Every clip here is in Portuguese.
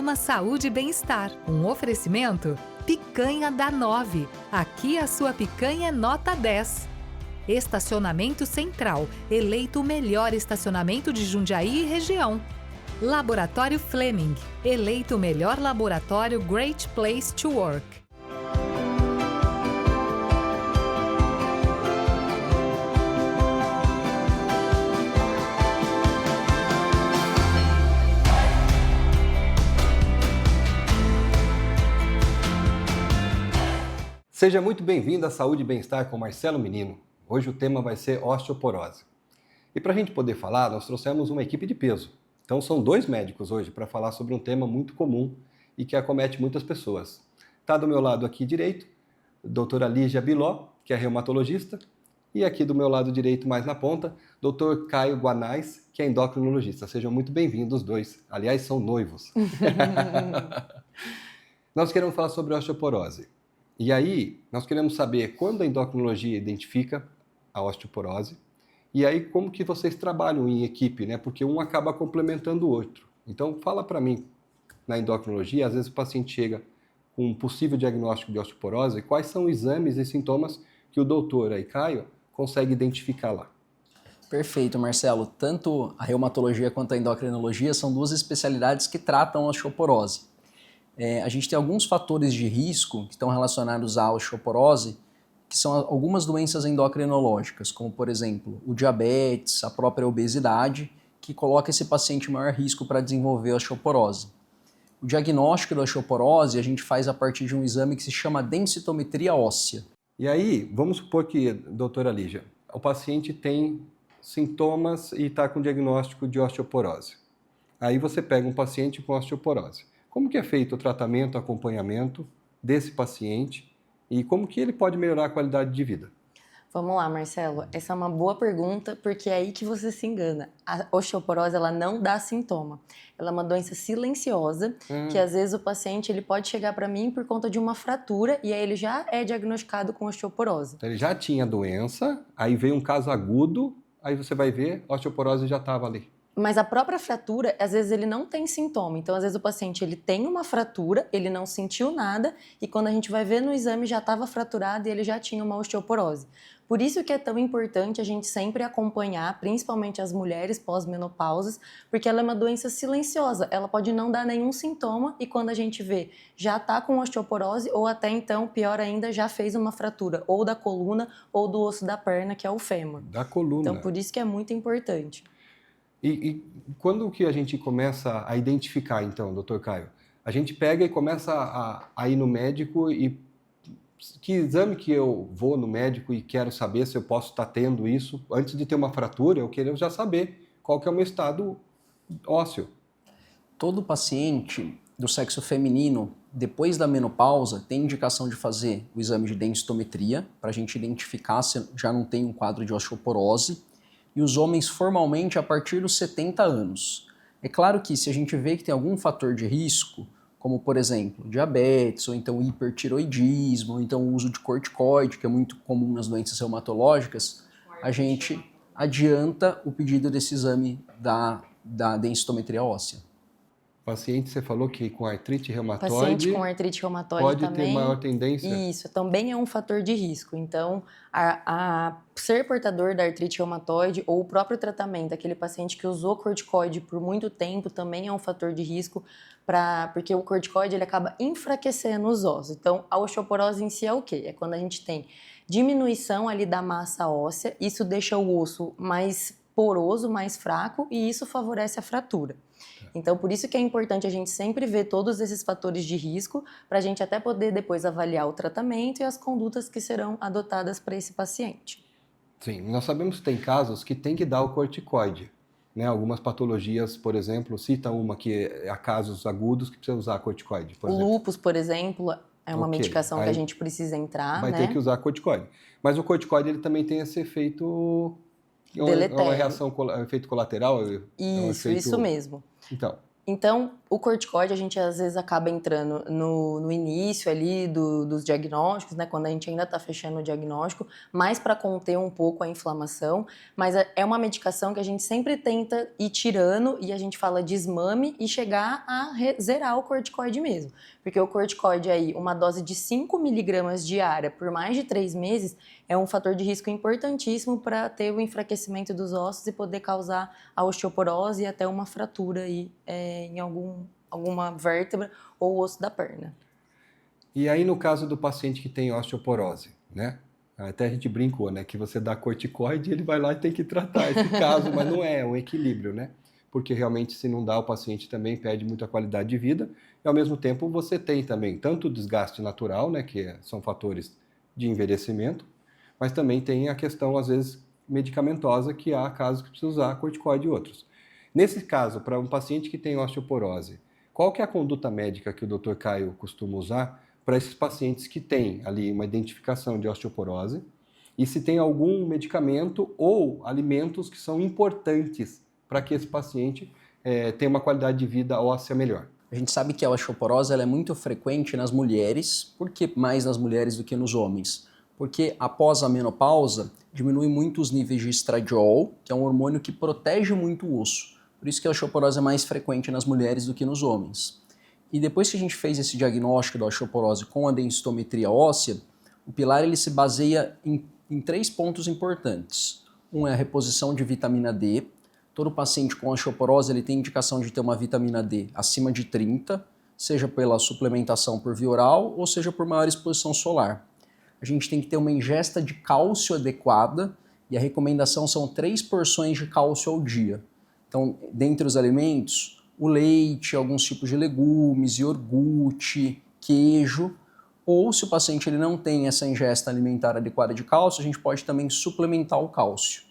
Programa Saúde e Bem-Estar. Um oferecimento? Picanha da 9. Aqui a sua picanha é nota 10. Estacionamento Central. Eleito o melhor estacionamento de Jundiaí e região. Laboratório Fleming. Eleito o melhor laboratório Great Place to Work. Seja muito bem-vindo à Saúde e Bem-Estar com Marcelo Menino. Hoje o tema vai ser osteoporose. E para a gente poder falar, nós trouxemos uma equipe de peso. Então são 2 médicos hoje para falar sobre um tema muito comum e que acomete muitas pessoas. Está do meu lado aqui direito, a doutora Lígia Biló, que é reumatologista, e aqui do meu lado direito, mais na ponta, doutor Caio Guanais, que é endocrinologista. Sejam muito bem-vindos os dois. Aliás, são noivos. Nós queremos falar sobre osteoporose. E aí, nós queremos saber quando a endocrinologia identifica a osteoporose e aí como que vocês trabalham em equipe, né? Porque um acaba complementando o outro. Então, fala para mim, na endocrinologia, às vezes o paciente chega com um possível diagnóstico de osteoporose, quais são os exames e sintomas que o doutor aí, Caio, consegue identificar lá? Perfeito, Marcelo. Tanto a reumatologia quanto a endocrinologia são 2 especialidades que tratam a osteoporose. A gente tem alguns fatores de risco que estão relacionados à osteoporose, que são algumas doenças endocrinológicas, como, por exemplo, o diabetes, a própria obesidade, que coloca esse paciente em maior risco para desenvolver osteoporose. O diagnóstico da osteoporose a gente faz a partir de um exame que se chama densitometria óssea. E aí, vamos supor que, doutora Lígia, o paciente tem sintomas e está com diagnóstico de osteoporose. Aí você pega um paciente com osteoporose. Como que é feito o tratamento, o acompanhamento desse paciente e como que ele pode melhorar a qualidade de vida? Vamos lá, Marcelo. Essa é uma boa pergunta, porque é aí que você se engana. A osteoporose, ela não dá sintoma. Ela é uma doença silenciosa, que às vezes o paciente ele pode chegar para mim por conta de uma fratura e aí ele já é diagnosticado com osteoporose. Então, ele já tinha a doença, aí veio um caso agudo, aí você vai ver, a osteoporose já estava ali. Mas a própria fratura, às vezes ele não tem sintoma. Então, às vezes o paciente ele tem uma fratura, ele não sentiu nada e quando a gente vai ver no exame já estava fraturado e ele já tinha uma osteoporose. Por isso que é tão importante a gente sempre acompanhar, principalmente as mulheres pós-menopausas, porque ela é uma doença silenciosa. Ela pode não dar nenhum sintoma e quando a gente vê, já está com osteoporose ou até então, pior ainda, já fez uma fratura ou da coluna ou do osso da perna, que é o fêmur. Da coluna. Então, por isso que é muito importante. E quando que a gente começa a identificar, então, doutor Caio? A gente pega e começa a ir no médico e que exame que eu vou no médico e quero saber se eu posso estar tendo isso? Antes de ter uma fratura, eu quero já saber qual que é o meu estado ósseo. Todo paciente do sexo feminino, depois da menopausa, tem indicação de fazer o exame de densitometria, para a gente identificar se já não tem um quadro de osteoporose. E os homens formalmente a partir dos 70 anos. É claro que se a gente vê que tem algum fator de risco, como por exemplo diabetes, ou então hipertiroidismo, ou então o uso de corticoide, que é muito comum nas doenças reumatológicas, a gente adianta o pedido desse exame da densitometria óssea. Paciente, você falou que com artrite reumatoide... Paciente com artrite reumatoide pode também... ter maior tendência? Isso, também é um fator de risco. Então, ser portador da artrite reumatoide ou o próprio tratamento, aquele paciente que usou corticoide por muito tempo, também é um fator de risco, porque o corticoide ele acaba enfraquecendo os ossos. Então, a osteoporose em si é o quê? É quando a gente tem diminuição ali da massa óssea, isso deixa o osso mais poroso, mais fraco, e isso favorece a fratura. Então, por isso que é importante a gente sempre ver todos esses fatores de risco, para a gente até poder depois avaliar o tratamento e as condutas que serão adotadas para esse paciente. Sim, nós sabemos que tem casos que tem que dar o corticoide. Né? Algumas patologias, por exemplo, cita uma que há casos agudos que precisa usar corticoide. O lúpus, por exemplo, é uma medicação que a gente precisa entrar, vai ter que usar corticoide. Mas o corticoide ele também tem esse efeito... É uma reação, um efeito colateral? Isso mesmo. Então, Então, o corticoide, a gente às vezes acaba entrando no início ali dos diagnósticos, né, quando a gente ainda está fechando o diagnóstico, mais para conter um pouco a inflamação, mas é uma medicação que a gente sempre tenta ir tirando e a gente fala desmame e chegar a zerar o corticoide mesmo. Porque o corticoide aí, uma dose de 5 miligramas diária por mais de 3 meses, é um fator de risco importantíssimo para ter o enfraquecimento dos ossos e poder causar a osteoporose e até uma fratura aí, em alguma vértebra ou osso da perna. E aí no caso do paciente que tem osteoporose, né? Até a gente brincou, né? Que você dá corticoide e ele vai lá e tem que tratar esse caso, mas não é um equilíbrio, né? Porque realmente se não dá, o paciente também perde muita qualidade de vida e ao mesmo tempo você tem também tanto o desgaste natural, né? Que são fatores de envelhecimento, mas também tem a questão, às vezes, medicamentosa, que há casos que precisa usar corticoide e outros. Nesse caso, para um paciente que tem osteoporose, qual que é a conduta médica que o Dr. Caio costuma usar para esses pacientes que têm ali uma identificação de osteoporose e se tem algum medicamento ou alimentos que são importantes para que esse paciente tenha uma qualidade de vida óssea melhor? A gente sabe que a osteoporose ela é muito frequente nas mulheres, por que mais nas mulheres do que nos homens? Porque após a menopausa, diminui muito os níveis de estradiol, que é um hormônio que protege muito o osso. Por isso que a osteoporose é mais frequente nas mulheres do que nos homens. E depois que a gente fez esse diagnóstico da osteoporose com a densitometria óssea, o pilar ele se baseia em 3 pontos importantes. Um é a reposição de vitamina D. Todo paciente com osteoporose ele tem indicação de ter uma vitamina D acima de 30, seja pela suplementação por via oral ou seja por maior exposição solar. A gente tem que ter uma ingesta de cálcio adequada e a recomendação são 3 porções de cálcio ao dia. Então, dentre os alimentos, o leite, alguns tipos de legumes, iogurte, queijo, ou se o paciente ele não tem essa ingesta alimentar adequada de cálcio, a gente pode também suplementar o cálcio.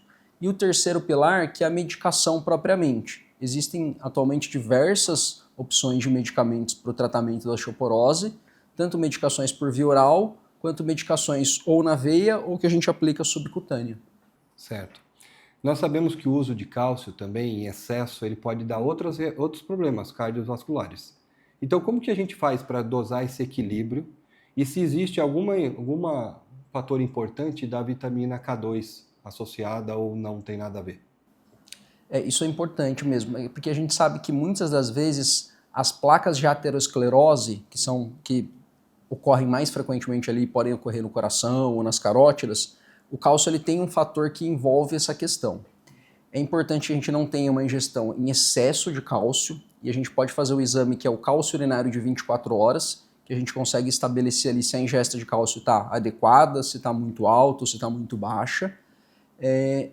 E o terceiro pilar, que é a medicação propriamente. Existem atualmente diversas opções de medicamentos para o tratamento da osteoporose, tanto medicações por via oral, quanto medicações ou na veia ou que a gente aplica subcutânea. Certo. Nós sabemos que o uso de cálcio também em excesso ele pode dar outros problemas cardiovasculares. Então como que a gente faz para dosar esse equilíbrio e se existe algum fator importante da vitamina K2 associada ou não tem nada a ver? Isso é importante mesmo, porque a gente sabe que muitas das vezes as placas de aterosclerose, que ocorrem mais frequentemente ali, podem ocorrer no coração ou nas carótidas, o cálcio ele tem um fator que envolve essa questão. É importante que a gente não tenha uma ingestão em excesso de cálcio e a gente pode fazer o exame que é o cálcio urinário de 24 horas, que a gente consegue estabelecer ali se a ingesta de cálcio está adequada, se está muito alto, se está muito baixa.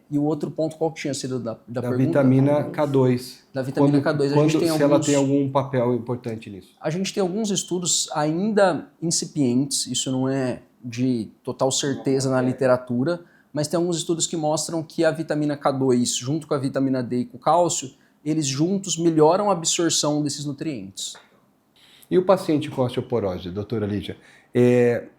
E o outro ponto qual que tinha sido da pergunta? Vitamina K2. Da vitamina K2. A gente tem ela tem algum papel importante nisso? A gente tem alguns estudos ainda incipientes, isso não é de total certeza na literatura, mas tem alguns estudos que mostram que a vitamina K2, junto com a vitamina D e com o cálcio, eles juntos melhoram a absorção desses nutrientes. E o paciente com osteoporose, doutora Lídia,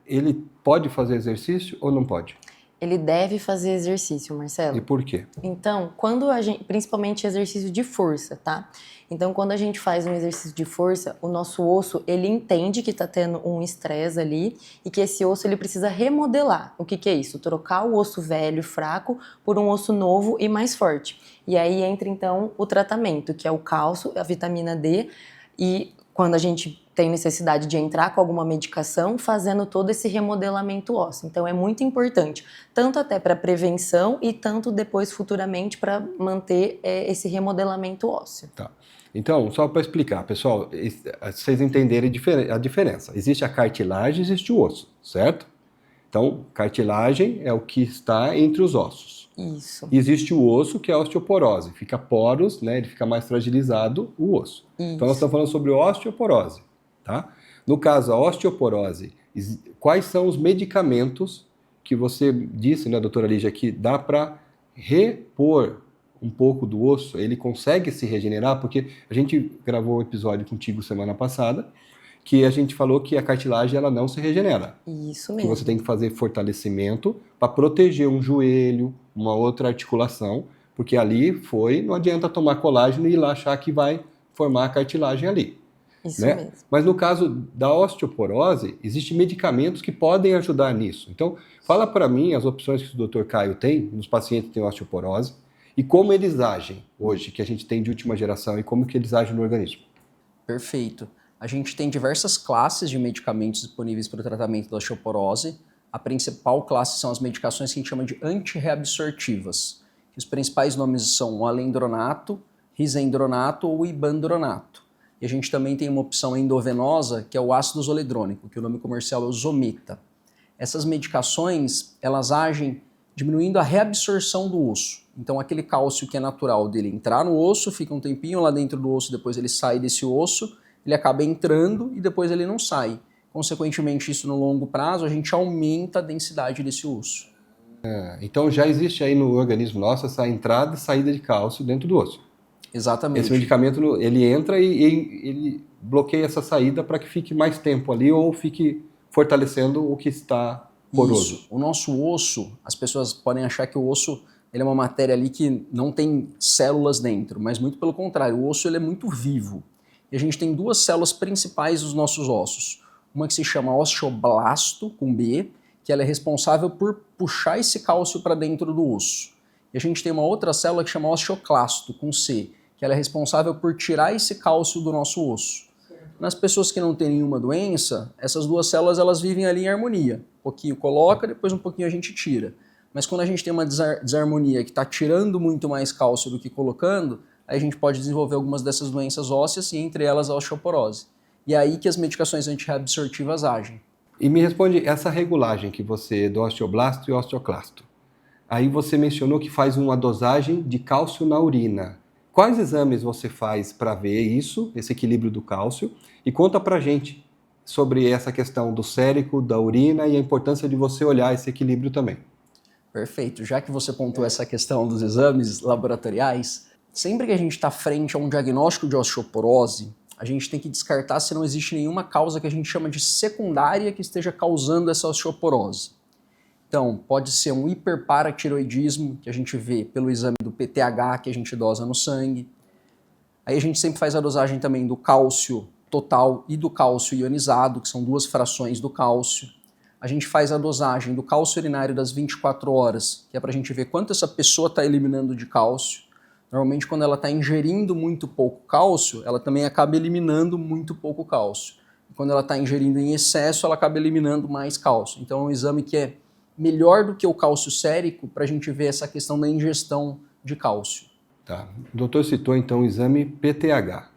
ele pode fazer exercício ou não pode? Ele deve fazer exercício, Marcelo. E por quê? Então, principalmente exercício de força, tá? Então, quando a gente faz um exercício de força, o nosso osso, ele entende que está tendo um estresse ali e que esse osso, ele precisa remodelar. O que é isso? Trocar o osso velho, fraco, por um osso novo e mais forte. E aí entra, então, o tratamento, que é o cálcio, a vitamina D e quando a gente tem necessidade de entrar com alguma medicação, fazendo todo esse remodelamento ósseo. Então é muito importante, tanto até para prevenção e tanto depois futuramente para manter esse remodelamento ósseo. Tá. Então, só para explicar, pessoal, vocês entenderem a diferença. Existe a cartilagem, existe o osso, certo? Então, cartilagem é o que está entre os ossos. Isso. Existe o osso, que é a osteoporose. Fica poros, né? Ele fica mais fragilizado, o osso. Isso. Então, nós estamos falando sobre osteoporose. Tá? No caso, a osteoporose, quais são os medicamentos que você disse, né, doutora Lígia, que dá para repor um pouco do osso? Ele consegue se regenerar? Porque a gente gravou um episódio contigo semana passada, que a gente falou que a cartilagem ela não se regenera. Isso mesmo. Que você tem que fazer fortalecimento para proteger um joelho, uma outra articulação, porque ali não adianta tomar colágeno e ir lá achar que vai formar a cartilagem ali. Isso né? mesmo. Mas no caso da osteoporose, existem medicamentos que podem ajudar nisso. Então, fala para mim as opções que o Dr. Caio tem nos pacientes que têm osteoporose e como eles agem hoje, que a gente tem de última geração, e como que eles agem no organismo. Perfeito. A gente tem diversas classes de medicamentos disponíveis para o tratamento da osteoporose. A principal classe são as medicações que a gente chama de antirreabsortivas. Os principais nomes são o alendronato, risendronato ou ibandronato. E a gente também tem uma opção endovenosa, que é o ácido zoledrônico, que o nome comercial é o Zometa. Essas medicações, elas agem diminuindo a reabsorção do osso. Então, aquele cálcio que é natural dele entrar no osso, fica um tempinho lá dentro do osso, depois ele sai desse osso, ele acaba entrando e depois ele não sai. Consequentemente, isso no longo prazo, a gente aumenta a densidade desse osso. Então, já existe aí no organismo nosso essa entrada e saída de cálcio dentro do osso. Exatamente. Esse medicamento, ele entra e ele bloqueia essa saída para que fique mais tempo ali ou fique fortalecendo o que está poroso. Isso. O nosso osso, as pessoas podem achar que o osso ele é uma matéria ali que não tem células dentro, mas muito pelo contrário, o osso ele é muito vivo. E a gente tem duas células principais dos nossos ossos. Uma que se chama osteoblasto, com B, que ela é responsável por puxar esse cálcio para dentro do osso. E a gente tem uma outra célula que chama osteoclasto, com C, que ela é responsável por tirar esse cálcio do nosso osso. Nas pessoas que não têm nenhuma doença, essas duas células elas vivem ali em harmonia. Um pouquinho coloca, depois um pouquinho a gente tira. Mas quando a gente tem uma desarmonia que está tirando muito mais cálcio do que colocando, aí a gente pode desenvolver algumas dessas doenças ósseas e entre elas a osteoporose. E é aí que as medicações antirreabsortivas agem. E me responde essa regulagem que você, do osteoblasto e osteoclasto. Aí você mencionou que faz uma dosagem de cálcio na urina. Quais exames você faz para ver isso, esse equilíbrio do cálcio? E conta pra gente sobre essa questão do sérico, da urina e a importância de você olhar esse equilíbrio também. Perfeito. Já que você pontuou essa questão dos exames laboratoriais, sempre que a gente está frente a um diagnóstico de osteoporose, a gente tem que descartar se não existe nenhuma causa que a gente chama de secundária que esteja causando essa osteoporose. Então, pode ser um hiperparatiroidismo, que a gente vê pelo exame do PTH, que a gente dosa no sangue. Aí a gente sempre faz a dosagem também do cálcio total e do cálcio ionizado, que são duas frações do cálcio. A gente faz a dosagem do cálcio urinário das 24 horas, que é para a gente ver quanto essa pessoa está eliminando de cálcio. Normalmente, quando ela está ingerindo muito pouco cálcio, ela também acaba eliminando muito pouco cálcio. E quando ela está ingerindo em excesso, ela acaba eliminando mais cálcio. Então, é um exame que é melhor do que o cálcio sérico para a gente ver essa questão da ingestão de cálcio. Tá. O doutor citou então o exame PTH,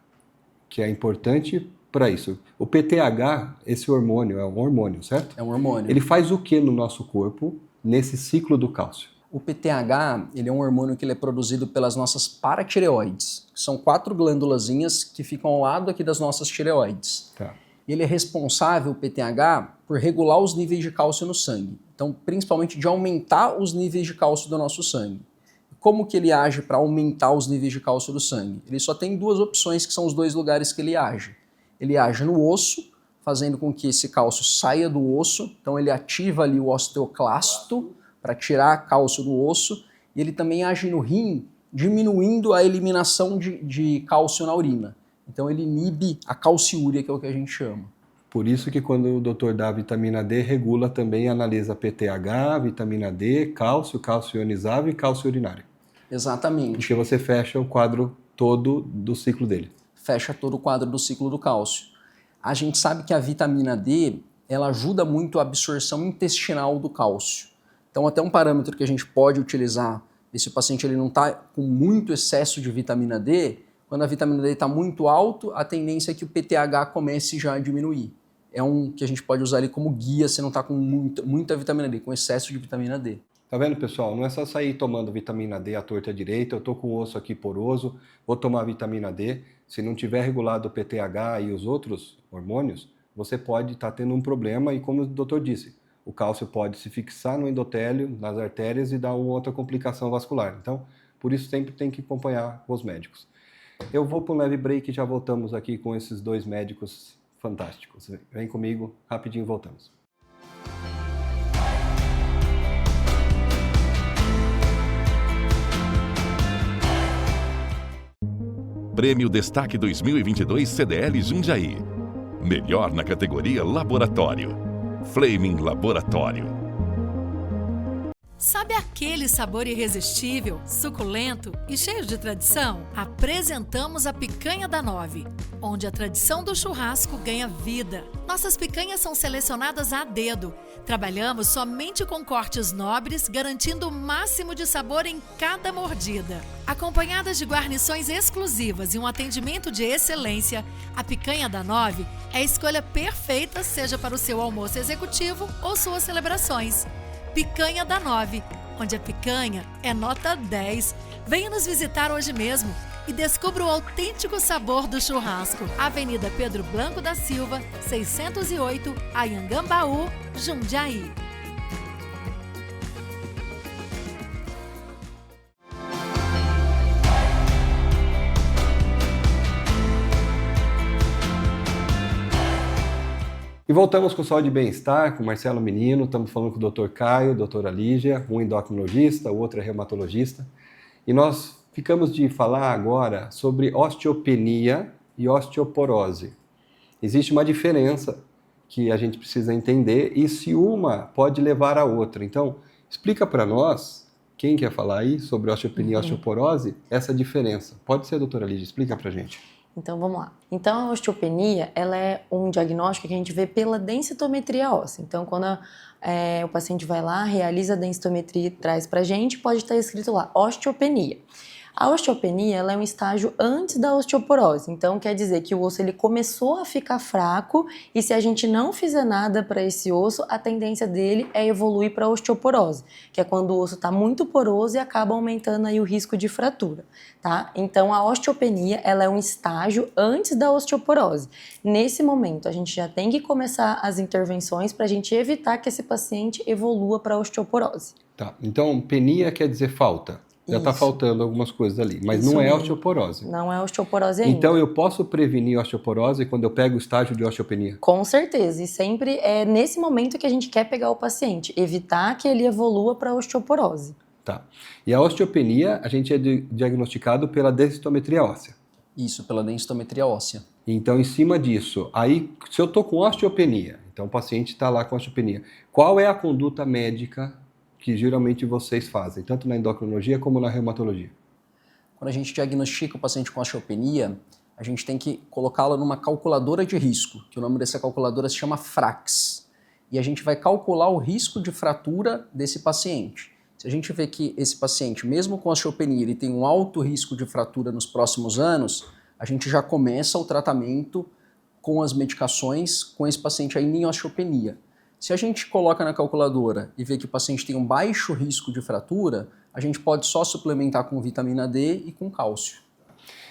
que é importante para isso. O PTH, esse hormônio, é um hormônio, certo? É um hormônio. Ele faz o que no nosso corpo nesse ciclo do cálcio? O PTH, ele é um hormônio que ele é produzido pelas nossas paratireoides. São 4 glândulazinhas que ficam ao lado aqui das nossas tireoides. Tá. Ele é responsável, o PTH, por regular os níveis de cálcio no sangue. Então, principalmente de aumentar os níveis de cálcio do nosso sangue. Como que ele age para aumentar os níveis de cálcio do sangue? Ele só tem duas opções, que são os dois lugares que ele age. Ele age no osso, fazendo com que esse cálcio saia do osso. Então, ele ativa ali o osteoclasto para tirar cálcio do osso. E ele também age no rim, diminuindo a eliminação de cálcio na urina. Então ele inibe a calciúria, que é o que a gente chama. Por isso que quando o doutor dá vitamina D, regula também, analisa PTH, vitamina D, cálcio, cálcio ionizado e cálcio urinário. Exatamente. Porque você fecha o quadro todo do ciclo dele. Fecha todo o quadro do ciclo do cálcio. A gente sabe que a vitamina D, ela ajuda muito a absorção intestinal do cálcio. Então até um parâmetro que a gente pode utilizar, se o paciente ele não está com muito excesso de vitamina D, quando a vitamina D está muito alto, a tendência é que o PTH comece já a diminuir. É um que a gente pode usar ali como guia se não está com muita vitamina D, com excesso de vitamina D. Tá vendo, pessoal? Não é só sair tomando vitamina D à torta e à direita. Eu tô com o osso aqui poroso, vou tomar vitamina D. Se não tiver regulado o PTH e os outros hormônios, você pode estar tendo um problema e, como o doutor disse, o cálcio pode se fixar no endotélio, nas artérias e dar uma outra complicação vascular. Então, por isso sempre tem que acompanhar os médicos. Eu vou para um leve break e já voltamos aqui com esses dois médicos fantásticos. Vem comigo, rapidinho voltamos. Prêmio Destaque 2022 CDL Jundiaí. Melhor na categoria Laboratório. Flaming Laboratório. Sabe aquele sabor irresistível, suculento e cheio de tradição? Apresentamos a Picanha da 9, onde a tradição do churrasco ganha vida. Nossas picanhas são selecionadas a dedo. Trabalhamos somente com cortes nobres, garantindo o máximo de sabor em cada mordida. Acompanhadas de guarnições exclusivas e um atendimento de excelência, a Picanha da 9 é a escolha perfeita, seja para o seu almoço executivo ou suas celebrações. Picanha da 9, onde a picanha é nota 10. Venha nos visitar hoje mesmo e descubra o autêntico sabor do churrasco. Avenida Pedro Blanco da Silva, 608, Anhangambaú, Jundiaí. E voltamos com Saúde e Bem-Estar, com Marcelo Menino. Estamos falando com o Dr. Caio, doutora Lígia, um endocrinologista, o outro é reumatologista. E nós ficamos de falar agora sobre osteopenia e osteoporose. Existe uma diferença que a gente precisa entender e se uma pode levar à outra. Então, explica para nós, quem quer falar aí sobre osteopenia e osteoporose, essa diferença. Pode ser, doutora Lígia, explica para a gente. Então, vamos lá. Então, a osteopenia, ela é um diagnóstico que a gente vê pela densitometria óssea. Então, quando o paciente vai lá, realiza a densitometria e traz pra gente, pode estar escrito lá, osteopenia. A osteopenia, ela é um estágio antes da osteoporose. Então, quer dizer que o osso ele começou a ficar fraco e se a gente não fizer nada para esse osso, a tendência dele é evoluir para a osteoporose, que é quando o osso está muito poroso e acaba aumentando aí o risco de fratura, tá? Então, a osteopenia, ela é um estágio antes da osteoporose. Nesse momento, a gente já tem que começar as intervenções para a gente evitar que esse paciente evolua para a osteoporose. Tá, então penia quer dizer falta. Já está faltando algumas coisas ali, mas Isso não é mesmo. osteoporose. Não é osteoporose ainda. Então eu posso prevenir osteoporose quando eu pego o estágio de osteopenia? Com certeza, e sempre é nesse momento que a gente quer pegar o paciente, evitar que ele evolua para osteoporose. Tá. E a osteopenia, a gente é diagnosticado pela densitometria óssea. Isso, pela densitometria óssea. Então, em cima disso, aí, se eu estou com osteopenia, então o paciente está lá com osteopenia, qual é a conduta médica que geralmente vocês fazem, tanto na endocrinologia como na reumatologia? Quando a gente diagnostica o paciente com osteopenia, a gente tem que colocá-lo numa calculadora de risco, que o nome dessa calculadora se chama FRAX. E a gente vai calcular o risco de fratura desse paciente. Se a gente vê que esse paciente, mesmo com osteopenia, ele tem um alto risco de fratura nos próximos anos, a gente já começa o tratamento com as medicações com esse paciente ainda em osteopenia. Se a gente coloca na calculadora e vê que o paciente tem um baixo risco de fratura, a gente pode só suplementar com vitamina D e com cálcio.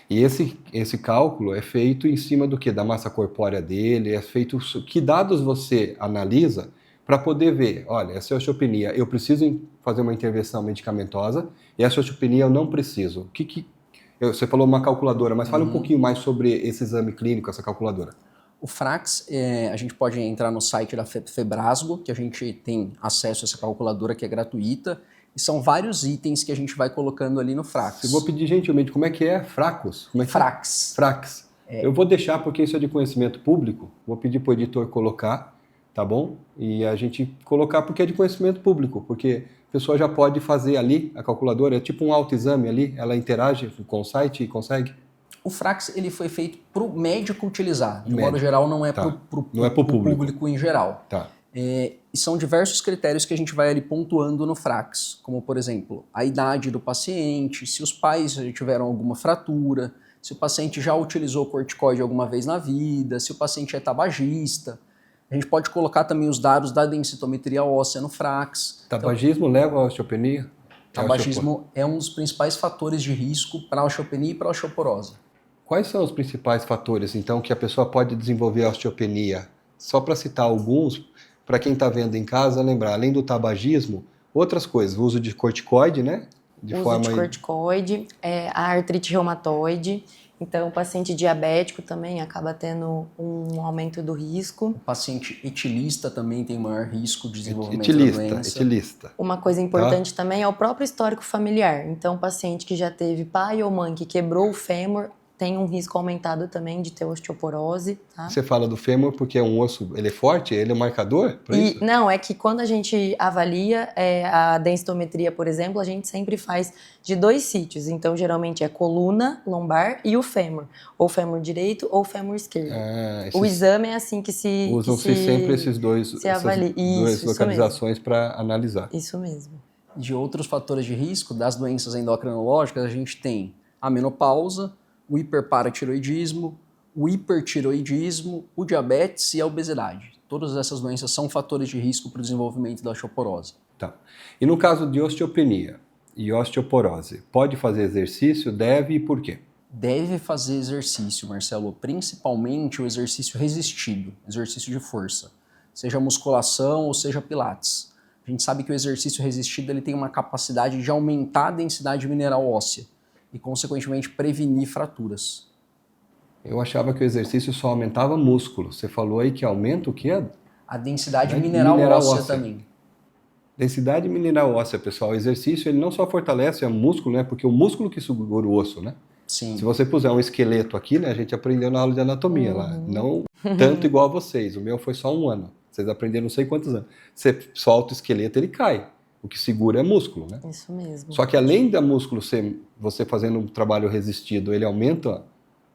E esse cálculo é feito em cima do quê? Da massa corpórea dele, é feito... Que dados você analisa para poder ver, olha, essa osteopenia, eu preciso fazer uma intervenção medicamentosa e essa osteopenia eu não preciso. Você falou uma calculadora, mas fala um pouquinho mais sobre esse exame clínico, essa calculadora. O FRAX, a gente pode entrar no site da Febrasgo, que a gente tem acesso a essa calculadora que é gratuita, e são vários itens que a gente vai colocando ali no FRAX. Eu vou pedir gentilmente, como é que é? Fracos? Como é que FRAX. FRAX. Eu vou deixar, porque isso é de conhecimento público, vou pedir para o editor colocar, tá bom? E a gente colocar porque é de conhecimento público, porque a pessoa já pode fazer ali, a calculadora, é tipo um autoexame ali, ela interage com o site e consegue. O FRAX ele foi feito para o médico utilizar. De modo geral, não é para o público em geral. Tá. E são diversos critérios que a gente vai ali pontuando no FRAX, como, por exemplo, a idade do paciente, se os pais já tiveram alguma fratura, se o paciente já utilizou corticoide alguma vez na vida, se o paciente é tabagista. A gente pode colocar também os dados da densitometria óssea no FRAX. Tabagismo leva à osteopenia? Tabagismo é um dos principais fatores de risco para a osteopenia e para a osteoporose. Quais são os principais fatores, então, que a pessoa pode desenvolver a osteopenia? Só para citar alguns, para quem está vendo em casa, lembrar, além do tabagismo, outras coisas, o uso de corticoide, né? De corticoide, a artrite reumatoide. Então, o paciente diabético também acaba tendo um aumento do risco. O paciente etilista também tem maior risco de desenvolvimento da doença. Etilista. Uma coisa importante também é o próprio histórico familiar. Então, o paciente que já teve pai ou mãe que quebrou o fêmur, tem um risco aumentado também de ter osteoporose, tá? Você fala do fêmur porque é um osso, ele é forte, ele é um marcador para isso? Não, é que quando a gente avalia a densitometria, por exemplo, a gente sempre faz de 2 sítios. Então, geralmente é coluna, lombar e o fêmur. Ou fêmur direito ou fêmur esquerdo. O exame é assim que se... Usam-se sempre esses dois, essas duas localizações para analisar. Isso mesmo. De outros fatores de risco das doenças endocrinológicas, a gente tem a menopausa, o hiperparatiroidismo, o hipertiroidismo, o diabetes e a obesidade. Todas essas doenças são fatores de risco para o desenvolvimento da osteoporose. Tá. E no caso de osteopenia e osteoporose, pode fazer exercício, deve e por quê? Deve fazer exercício, Marcelo, principalmente o exercício resistido, exercício de força, seja musculação ou seja pilates. A gente sabe que o exercício resistido ele tem uma capacidade de aumentar a densidade mineral óssea e, consequentemente, prevenir fraturas. Eu achava que o exercício só aumentava músculo. Você falou aí que aumenta o quê? A densidade mineral óssea também. Densidade mineral óssea, pessoal. O exercício ele não só fortalece o músculo, né? Porque o músculo que segura o osso, né? Sim. Se você puser um esqueleto aqui, né? A gente aprendeu na aula de anatomia lá. Não tanto igual a vocês. O meu foi só 1 ano. Vocês aprenderam não sei quantos anos. Você solta o esqueleto, ele cai. O que segura é músculo, né? Isso mesmo. Só que além da músculo ser, você fazendo um trabalho resistido, ele aumenta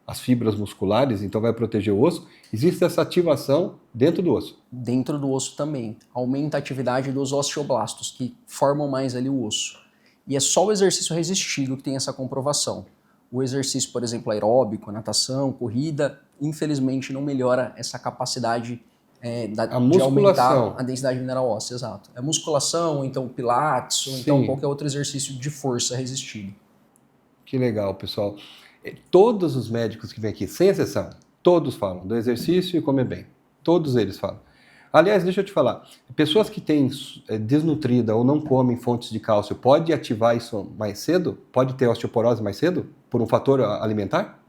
as fibras musculares, então vai proteger o osso. Existe essa ativação dentro do osso. Dentro do osso também. Aumenta a atividade dos osteoblastos, que formam mais ali o osso. E é só o exercício resistido que tem essa comprovação. O exercício, por exemplo, aeróbico, natação, corrida, infelizmente não melhora essa capacidade de aumentar a densidade mineral óssea, exato. É musculação, ou então pilates, ou então qualquer outro exercício de força resistido. Que legal, pessoal. Todos os médicos que vêm aqui, sem exceção, todos falam do exercício e comer bem. Todos eles falam. Aliás, deixa eu te falar, pessoas que têm desnutrida ou não comem fontes de cálcio, pode ativar isso mais cedo? Pode ter osteoporose mais cedo? Por um fator alimentar?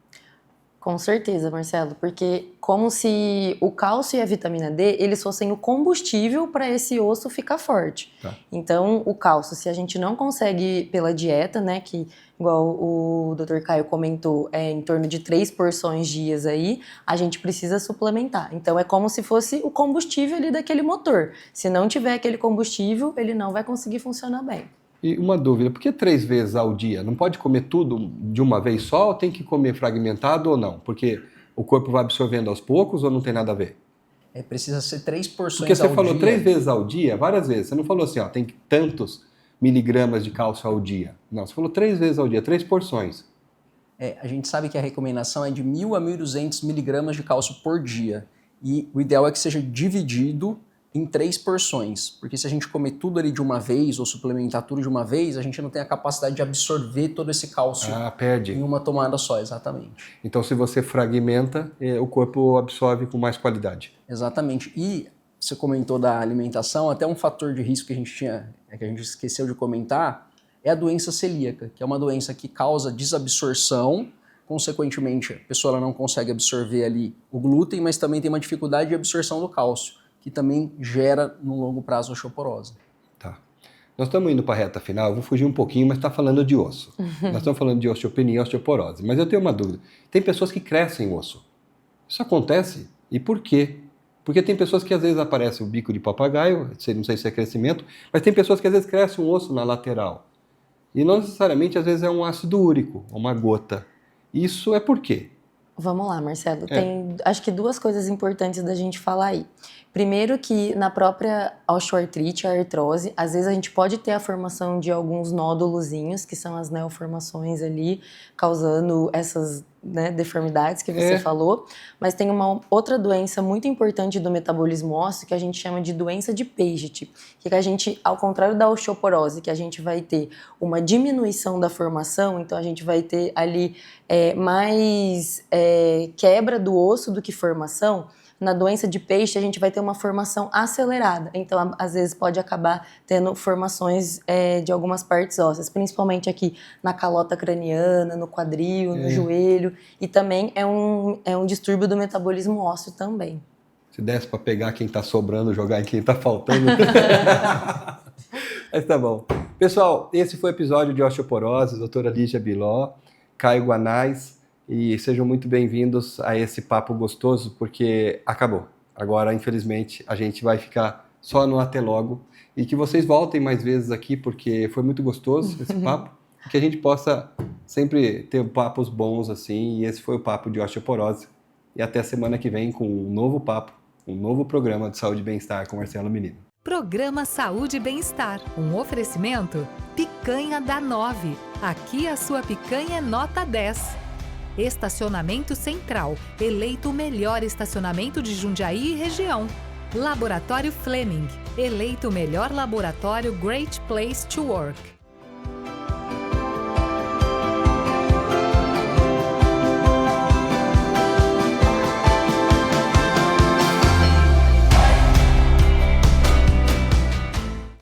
Com certeza, Marcelo, porque como se o cálcio e a vitamina D, eles fossem o combustível para esse osso ficar forte. Tá. Então, o cálcio, se a gente não consegue pela dieta, né, que igual o Dr. Caio comentou, é em torno de 3 porções dias aí, a gente precisa suplementar. Então, é como se fosse o combustível ali daquele motor. Se não tiver aquele combustível, ele não vai conseguir funcionar bem. E uma dúvida, por que 3 vezes ao dia? Não pode comer tudo de uma vez só ou tem que comer fragmentado ou não? Porque o corpo vai absorvendo aos poucos ou não tem nada a ver? Precisa ser 3 porções Porque você ao falou dia. 3 vezes ao dia, várias vezes. Você não falou assim, ó, tem tantos miligramas de cálcio ao dia. Não, você falou 3 vezes ao dia, 3 porções. A gente sabe que a recomendação é de 1.000 a 1.200 miligramas de cálcio por dia. E o ideal é que seja dividido em 3 porções, porque se a gente comer tudo ali de uma vez ou suplementar tudo de uma vez, a gente não tem a capacidade de absorver todo esse cálcio perde. em uma tomada só, exatamente. Então se você fragmenta, o corpo absorve com mais qualidade. Exatamente. E você comentou da alimentação, até um fator de risco que a gente esqueceu de comentar, é a doença celíaca, que é uma doença que causa desabsorção, consequentemente a pessoa não consegue absorver ali o glúten, mas também tem uma dificuldade de absorção do cálcio, que também gera, no longo prazo, osteoporose. Tá. Nós estamos indo para a reta final, eu vou fugir um pouquinho, mas está falando de osso. Nós estamos falando de osteopenia e osteoporose. Mas eu tenho uma dúvida. Tem pessoas que crescem osso. Isso acontece? E por quê? Porque tem pessoas que às vezes aparece o bico de papagaio, não sei se é crescimento, mas tem pessoas que às vezes crescem um osso na lateral. E não necessariamente, às vezes, é um ácido úrico, uma gota. Isso é por quê? Vamos lá, Marcelo. Tem, acho que 2 coisas importantes da gente falar aí. Primeiro que na própria osteoartrite, a artrose, às vezes a gente pode ter a formação de alguns nódulozinhos, que são as neoformações ali, causando essas deformidades que você falou. Mas tem uma outra doença muito importante do metabolismo ósseo, que a gente chama de doença de Paget, que a gente, ao contrário da osteoporose, que a gente vai ter uma diminuição da formação, então a gente vai ter ali mais quebra do osso do que formação. Na doença de Paget, a gente vai ter uma formação acelerada. Então, às vezes, pode acabar tendo formações de algumas partes ósseas, principalmente aqui na calota craniana, no quadril, no joelho. E também é um distúrbio do metabolismo ósseo também. Se desse para pegar quem está sobrando, jogar em quem está faltando. Mas tá bom. Pessoal, esse foi o episódio de osteoporose, doutora Lígia Biló, Caio Guanais. e sejam muito bem-vindos a esse papo gostoso, porque acabou. Agora, infelizmente, a gente vai ficar só no até logo, e que vocês voltem mais vezes aqui, porque foi muito gostoso esse papo, e que a gente possa sempre ter papos bons assim, e esse foi o papo de osteoporose. E até semana que vem com um novo papo, um novo programa de Saúde e Bem-Estar com Marcelo Menino. Programa Saúde e Bem-Estar, um oferecimento Picanha da 9. Aqui a sua picanha é nota 10. Estacionamento Central, eleito o melhor estacionamento de Jundiaí e região. Laboratório Fleming, eleito o melhor laboratório Great Place to Work.